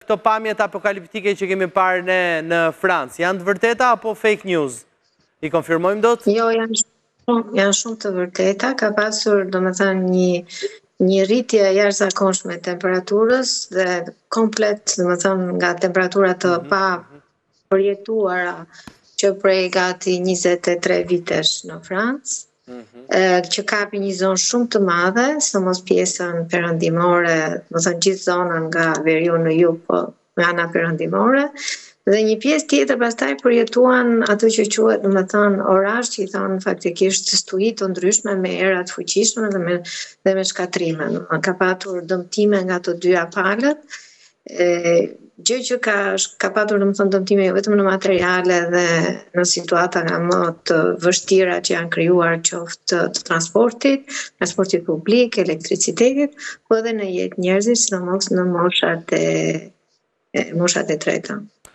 këto pamjet apokaliptike që kemi parë ne në Francë, janë të vërteta apo fake news? I konfirmojmë dot? Jo, janë shumë të vërteta. Ka pasur, domethënë, një rritje jashtëzakonshme e temperaturës dhe komplet, domethënë, nga temperatura të pa përjetuara që prej gati 23 vitesh në Francë, që kapi një zonë shumë të madhe, së mos pjesën perëndimore, domethënë gjithë zonën nga veriu në jug, po nga ana perëndimore. Dhe një pjesë tjetër pastaj përjetuan ato që quhet, domethënë, orazh, që i thonë faktikisht stuhi të ndryshme me era të fuqishme dhe me shkatrime. Ka patur dëmtime nga të dyja palët. Gjë që ka patur, domethënë, dëmtime jo vetëm në materiale dhe në situata nga më të vështira që janë krijuar, qoftë të transportit publik, elektricitetit, po edhe në jetë njerëzit, sidomos në moshat e treta.